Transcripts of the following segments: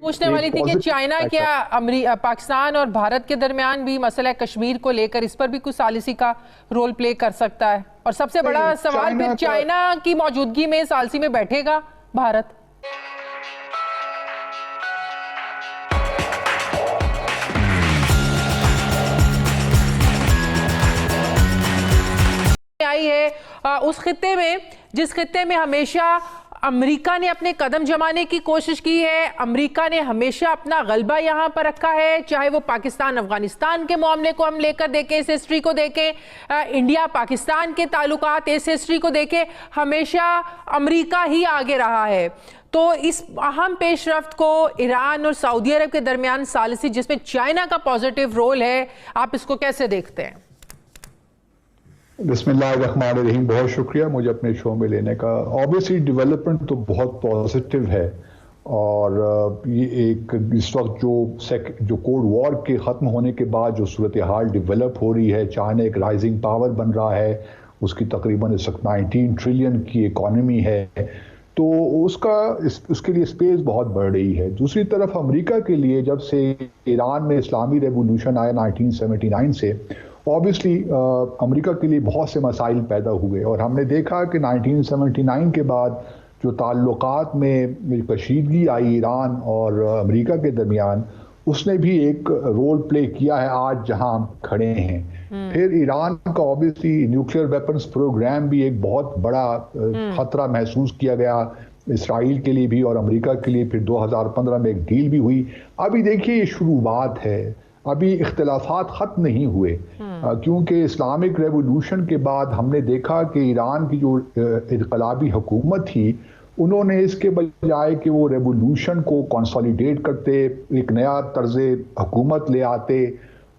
पूछने वाली थी कि चाइना क्या पाकिस्तान और भारत के दरमियान भी मसला कश्मीर को लेकर इस पर भी कुछ सालिसी का रोल प्ले कर सकता है? और सबसे बड़ा सवाल फिर चाइना की मौजूदगी में सालिसी में बैठेगा भारत? आई है उस खित्ते में जिस खित्ते में हमेशा अमेरिका ने अपने कदम जमाने की कोशिश की है। अमेरिका ने हमेशा अपना गलबा यहाँ पर रखा है, चाहे वो पाकिस्तान अफगानिस्तान के मामले को हम लेकर देखें, इस हिस्ट्री को देखें, इंडिया पाकिस्तान के ताल्लुकात, इस हिस्ट्री को देखें, हमेशा अमेरिका ही आगे रहा है। तो इस अहम पेशरफ्त को ईरान और सऊदी अरब के दरमियान सालिसी जिसमें चाइना का पॉजिटिव रोल है, आप इसको कैसे देखते हैं? बिस्मिल्लाहिर्रहमानिर्रहीम, बहुत शुक्रिया मुझे अपने शो में लेने का। ऑब्वियसली डेवलपमेंट तो बहुत पॉजिटिव है और ये एक इस वक्त जो कोल्ड वॉर के ख़त्म होने के बाद जो सूरत हाल डेवलप हो रही है, चाइना एक राइजिंग पावर बन रहा है, उसकी तकरीबन इस वक्त 19 ट्रिलियन की इकॉनमी है, तो उसके लिए स्पेस बहुत बढ़ रही है। दूसरी तरफ अमेरिका के लिए जब से ईरान में इस्लामी रेवोल्यूशन आया 1979 से, ऑब्वियसली अमेरिका के लिए बहुत से मसाइल पैदा हुए और हमने देखा कि 1979 के बाद जो ताल्लुकात में कशीदगी आई ईरान और अमेरिका के दरमियान, उसने भी एक रोल प्ले किया है आज जहां हम खड़े हैं। फिर ईरान का ऑब्वियसली न्यूक्लियर वेपन्स प्रोग्राम भी एक बहुत बड़ा खतरा महसूस किया गया इसराइल के लिए भी और अमेरिका के लिए। फिर 2015 में एक डील भी हुई। अभी देखिए ये शुरुआत है, अभी इख्तिलाफात ख़त्म नहीं हुए, क्योंकि इस्लामिक रेवोल्यूशन के बाद हमने देखा कि ईरान की जो इनकलाबी हुकूमत थी, उन्होंने इसके बजाय कि वो रेवोल्यूशन को कंसोलिडेट करते, एक नया तर्ज हुकूमत ले आते,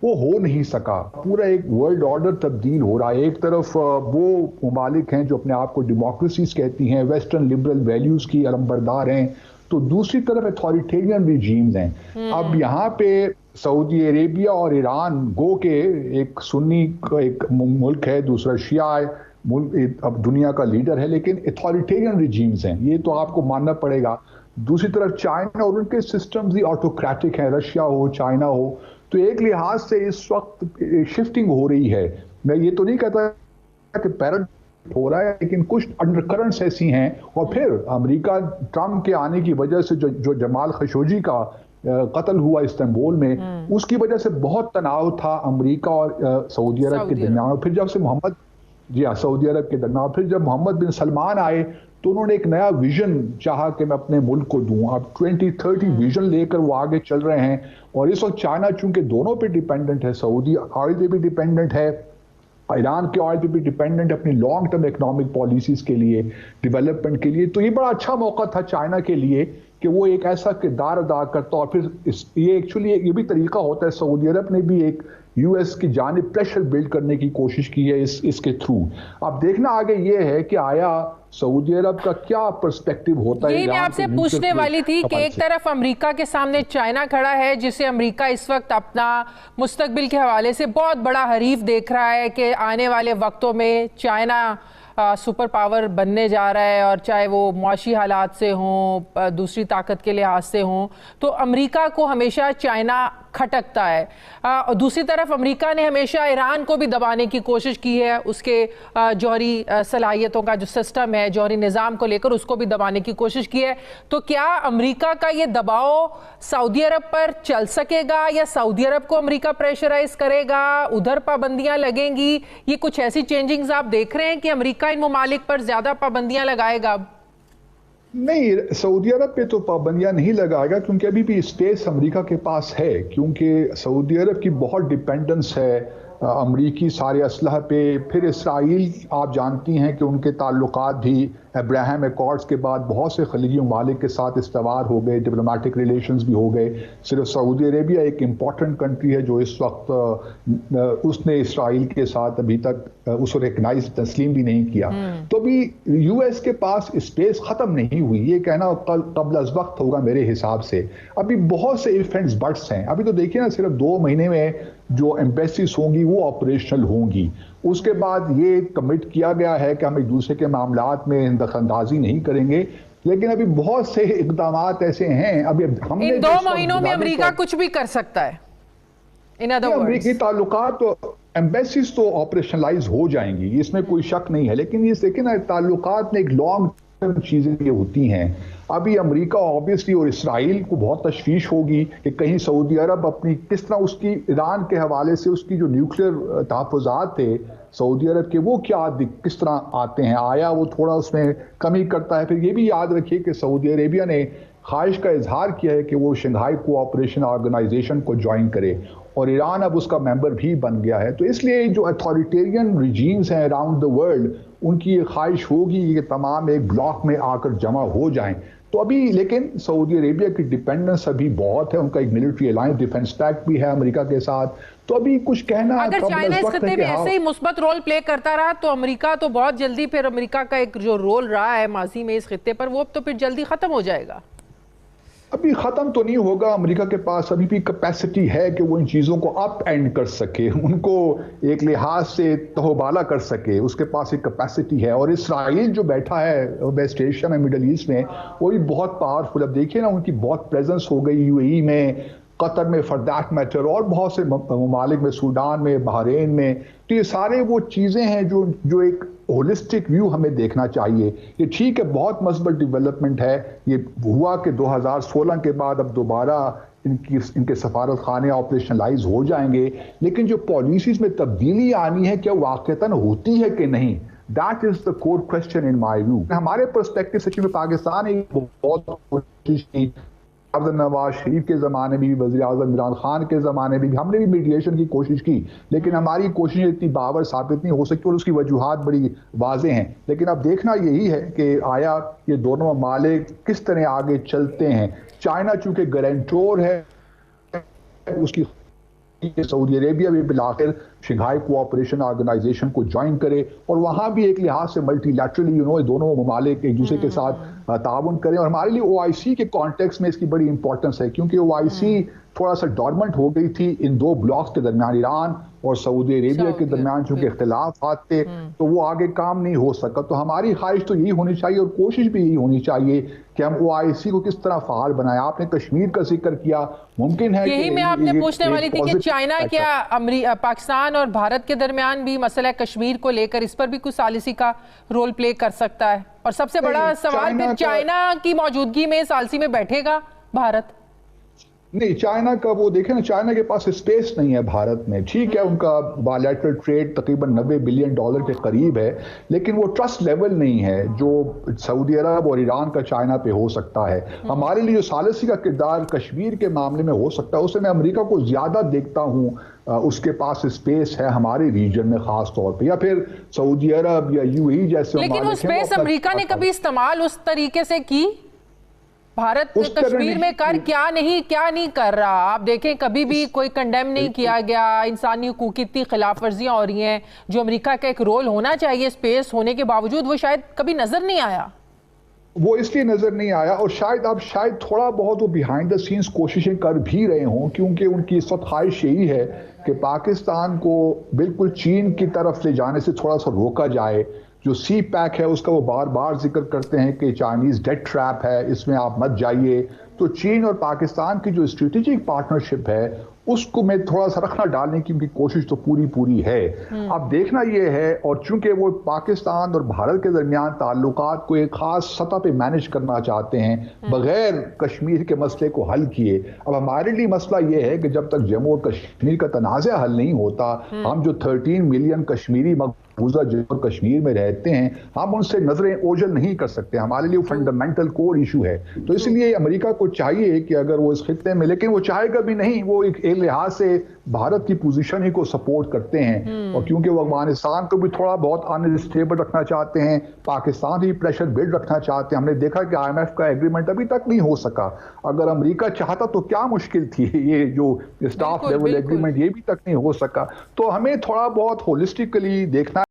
वो हो नहीं सका। पूरा एक वर्ल्ड ऑर्डर तब्दील हो रहा है। एक तरफ वो ममालिक हैं जो अपने आप को डेमोक्रेसीज कहती हैं, वेस्टर्न लिबरल वैल्यूज़ की अलंबरदार हैं, तो दूसरी तरफ अथॉरिटेरियन रिजीम्स हैं। अब यहाँ पे सऊदी अरेबिया और ईरान गो के एक सुन्नी एक मुल्क है, दूसरा शिया मुल्क, अब दुनिया का लीडर है, लेकिन अथॉरिटेरियन रिजीम्स हैं, ये तो आपको मानना पड़ेगा। दूसरी तरफ चाइना और उनके सिस्टम्स भी ऑटोक्रेटिक हैं, रशिया हो चाइना हो, तो एक लिहाज से इस वक्त शिफ्टिंग हो रही है। मैं ये तो नहीं कहता कि पैरेंट हो रहा है, लेकिन कुछ अंडरकरेंट्स ऐसी हैं। और फिर अमेरिका ट्रंप के आने की वजह से जो जमाल खशोगी का कत्ल हुआ इस्तांबुल में, उसकी वजह से बहुत तनाव था अमेरिका और सऊदी अरब के दरमियान। फिर जब से सऊदी अरब के दरमियान, फिर जब मोहम्मद बिन सलमान आए तो उन्होंने एक नया विजन चाहा कि मैं अपने मुल्क को दूं। अब 2030 विजन लेकर वो आगे चल रहे हैं। और इस वक्त चाइना चूंकि दोनों पे डिपेंडेंट है, सऊदी ऑयल पे भी डिपेंडेंट है, ईरान के ऑयल पे भी डिपेंडेंट अपनी लॉन्ग टर्म इकोनॉमिक पॉलिसीज के लिए, डेवलपमेंट के लिए, तो ये बड़ा अच्छा मौका था चाइना के लिए कि वो एक ऐसा किरदार अदा करता। और फिर ये एक्चुअली ये भी तरीका होता है, सऊदी अरब ने भी एक यूएस की जानिब प्रेशर बिल्ड करने की कोशिश की है इसके थ्रू। अब देखना आगे ये है कि आया सऊदी अरब का क्या पर्सपेक्टिव होता है। यही मैं आपसे पूछने वाली थी कि एक तरफ अमेरिका के सामने चाइना खड़ा है, जिसे अमेरिका इस वक्त अपना मुस्तकबिल के हवाले से बहुत बड़ा हरीफ देख रहा है कि आने वाले वक्तों में चाइना सुपर पावर बनने जा रहा है, और चाहे वो मुआशी हालात से हों, दूसरी ताकत के लिहाज से हों, तो अमेरिका को हमेशा चाइना खटकता है। और दूसरी तरफ अमेरिका ने हमेशा ईरान को भी दबाने की कोशिश की है, उसके जौहरी सलाहियतों का जो सिस्टम है, जौहरी निज़ाम को लेकर उसको भी दबाने की कोशिश की है। तो क्या अमेरिका का ये दबाव सऊदी अरब पर चल सकेगा, या सऊदी अरब को अमेरिका प्रेशराइज करेगा, उधर पाबंदियां लगेंगी? ये कुछ ऐसी चेंजिंग्स आप देख रहे हैं कि अमेरिका इन ममालिक पर ज्यादा पाबंदियां लगाएगा? नहीं, सऊदी अरब पे तो पाबंदियां नहीं लगाएगा, क्योंकि अभी भी स्पेस अमेरिका के पास है, क्योंकि सऊदी अरब की बहुत डिपेंडेंस है अमरीकी सारे असलह पे। फिर इसराइल आप जानती हैं कि उनके ताल्लुकात भी अब्राहम अकॉर्ड्स के बाद बहुत से खलीजी ममालिक के साथ इस्तवार हो गए, डिप्लोमेटिक रिलेशंस भी हो गए। सिर्फ सऊदी अरेबिया एक इम्पॉर्टेंट कंट्री है जो इस वक्त उसने इसराइल के साथ अभी तक उसको रिकग्नाइज तस्लीम भी नहीं किया। तो अभी यूएस के पास स्पेस ख़त्म नहीं हुई, ये कहना कबल अज़ वक्त होगा मेरे हिसाब से। अभी बहुत से इफ एंड बट्स हैं। अभी तो देखिए ना, सिर्फ 2 महीने में जो एम्बेसीज होंगी वो ऑपरेशनल होंगी। उसके बाद ये कमिट किया गया है कि हम एक दूसरे के मामलात में दखलंदाजी नहीं करेंगे। लेकिन अभी बहुत से इकदाम ऐसे हैं। अभी हमने इन 2 महीनों में अमेरिका कुछ भी कर सकता है। इन अदर वर्ड्स, अमेरिकी ताल्लुकात तो एम्बेसीज तो ऑपरेशनलाइज हो जाएंगी, इसमें कोई शक नहीं है, लेकिन ये देखिए ना, ताल्लुकात में एक लॉन्ग टर्म चीजें ये होती हैं। अभी अमेरिका ऑब्वियसली और इसराइल को बहुत तशवीश होगी कि कहीं सऊदी अरब अपनी किस तरह उसकी ईरान के हवाले से उसकी जो न्यूक्लियर तहफ़्फ़ुज़ात थे सऊदी अरब के, वो किस तरह आते हैं, आया वो थोड़ा उसमें कमी करता है। फिर ये भी याद रखिए कि सऊदी अरेबिया ने ख्वाहिश का इजहार किया है कि वो शंघाई कोऑपरेशन ऑर्गेनाइजेशन को ज्वाइन करे, और ईरान अब उसका मेंबर भी बन गया है। तो इसलिए जो अथॉरिटेरियन रिजीम्स हैं अराउंड द वर्ल्ड, उनकी ये ख्वाहिश होगी कि तमाम एक ब्लॉक में आकर जमा हो जाएं। तो अभी लेकिन सऊदी अरेबिया की डिपेंडेंस अभी बहुत है, उनका एक मिलिट्री अलायंस डिफेंस पैक्ट भी है अमेरिका के साथ। तो अभी कुछ कहना, अगर चाइना इस खित्ते में ऐसे ही मुस्बत रोल प्ले करता रहा तो अमेरिका तो बहुत जल्दी, फिर अमेरिका का एक जो रोल रहा है माजी में इस खित्ते पर, वो तो फिर जल्दी खत्म हो जाएगा। अभी खत्म तो नहीं होगा, अमेरिका के पास अभी भी कैपेसिटी है कि वो इन चीज़ों को अप एंड कर सके, उनको एक लिहाज से तहोबाला कर सके, उसके पास एक कैपेसिटी है। और इसराइल जो बैठा है वेस्ट एशिया में, मिडल ईस्ट में, वो भी बहुत पावरफुल। अब देखिए ना, उनकी बहुत प्रेजेंस हो गई यूएई में, कतर में फॉर दैट मैटर, और बहुत से ममालिक में, सूडान में, बहरीन में। तो ये सारे वो चीज़ें हैं जो एक होलिस्टिक व्यू हमें देखना चाहिए। ये ठीक है, बहुत मस्बत डेवलपमेंट है, ये हुआ कि 2016 के बाद अब दोबारा इनके सफारत खाने ऑपरेशनलाइज हो जाएंगे, लेकिन जो पॉलिसीज में तब्दीली आनी है, क्या वाकईतन होती है कि नहीं, that is the core question in my view. हमारे पर्सपेक्टिव से क्योंकि पाकिस्तान ने बहुत कोशिश की, नवाज शरीफ के ज़माने में भी, वज़ीर आज़म इमरान खान के ज़माने में भी हमने भी मीडिएशन की कोशिश की, लेकिन हमारी कोशिशें इतनी बावर साबित नहीं हो सकी और उसकी वजूहात बड़ी वाज़ेह हैं। लेकिन अब देखना यही है कि आया ये दोनों ममालिक किस तरह आगे चलते हैं। चाइना चूंकि गारंटर है उसकी, सऊदी अरेबिया भी बिलाखिर शंघाई कोऑपरेशन ऑर्गेनाइजेशन को ज्वाइन करे और वहां भी एक लिहाज से मल्टीलैटरली दोनों ममालिक एक दूसरे के साथ ताउन करें। और हमारे लिए ओआईसी के कॉन्टेक्स्ट में इसकी बड़ी इंपॉर्टेंस है, क्योंकि ओआईसी थोड़ा सा डॉर्मेंट हो गई थी इन दो ब्लॉक्स के दरमियान, ईरान और सऊदी अरेबिया के दरमियान चूंकि इख्तिलाफ आते तो वो आगे काम नहीं हो सका। तो हमारी ख्वाहिश तो यही होनी चाहिए और कोशिश भी यही होनी चाहिए कि हम ओआईसी को किस तरह फाल बनाए। आपने कश्मीर का जिक्र किया, मुमकिन है यही मैं आपने पूछने वाली थी कि चाइना क्या पाकिस्तान और भारत के दरमियान भी मसला कश्मीर को लेकर इस पर भी कुछ सालिसी का रोल प्ले कर सकता है? और सबसे बड़ा सवाल फिर चाइना की मौजूदगी में सालसी में बैठेगा भारत? नहीं, चाइना का वो देखें ना, चाइना के पास स्पेस नहीं है भारत में। ठीक है, उनका बायलैटरल ट्रेड तकरीबन $90 बिलियन के करीब है, लेकिन वो ट्रस्ट लेवल नहीं है जो सऊदी अरब और ईरान का चाइना पे हो सकता है। हमारे लिए जो सालिसी का किरदार कश्मीर के मामले में हो सकता है, उसे मैं अमेरिका को ज्यादा देखता हूँ। उसके पास स्पेस है हमारे रीजन में खास तौर पे, या फिर सऊदी अरब या यूएई जैसे। लेकिन वो स्पेस अमेरिका ने कभी इस्तेमाल उस तरीके से की? भारत कश्मीर में क्या नहीं कर रहा? आप देखें, कभी भी कोई कंडेम नहीं किया गया। इंसानी हकूक की इतनी खिलाफ वर्जियां हो रही हैं, जो अमेरिका का एक रोल होना चाहिए स्पेस होने के बावजूद वो शायद कभी नजर नहीं आया। वो इसलिए नजर नहीं आया, और शायद थोड़ा बहुत वो बिहाइंड द सीन्स कोशिशें कर भी रहे हों, क्योंकि उनकी इस वक्त ख्वाहिश यही है कि पाकिस्तान को बिल्कुल चीन की तरफ ले जाने से थोड़ा सा रोका जाए। जो सी पैक है उसका वो बार बार जिक्र करते हैं कि चाइनीज डेट ट्रैप है, इसमें आप मत जाइए। तो चीन और पाकिस्तान की जो स्ट्रेटेजिक पार्टनरशिप है उसको में थोड़ा सा रखना डालने की उनकी कोशिश तो पूरी है। अब देखना ये है, और चूंकि वो पाकिस्तान और भारत के दरमियान ताल्लुकात को एक खास सतह पे मैनेज करना चाहते हैं बगैर कश्मीर के मसले को हल किए। अब हमारे लिए मसला ये है कि जब तक जम्मू और कश्मीर का तनाज़ा हल नहीं होता, हम जो 13 मिलियन कश्मीरी मकबूजा जम्मू और कश्मीर में रहते हैं, हम उनसे नजरें ओझल नहीं कर सकते। हमारे लिए फंडामेंटल कोर इशू है। तो इसलिए अमेरिका को चाहिए कि अगर वो इस खित्ते में, लेकिन वो चाहेगा भी नहीं, वो एक लिहाज से भारत की पोजीशन ही को सपोर्ट करते हैं, और क्योंकि वो अफगानिस्तान को भी थोड़ा बहुत अनस्टेबल रखना चाहते हैं, पाकिस्तान भी प्रेशर बिल्ड रखना चाहते हैं। हमने देखा कि IMF का एग्रीमेंट अभी तक नहीं हो सका। अगर अमेरिका चाहता तो क्या मुश्किल थी, ये जो स्टाफ लेवल एग्रीमेंट ये भी तक नहीं हो सका। तो हमें थोड़ा बहुत होलिस्टिकली देखना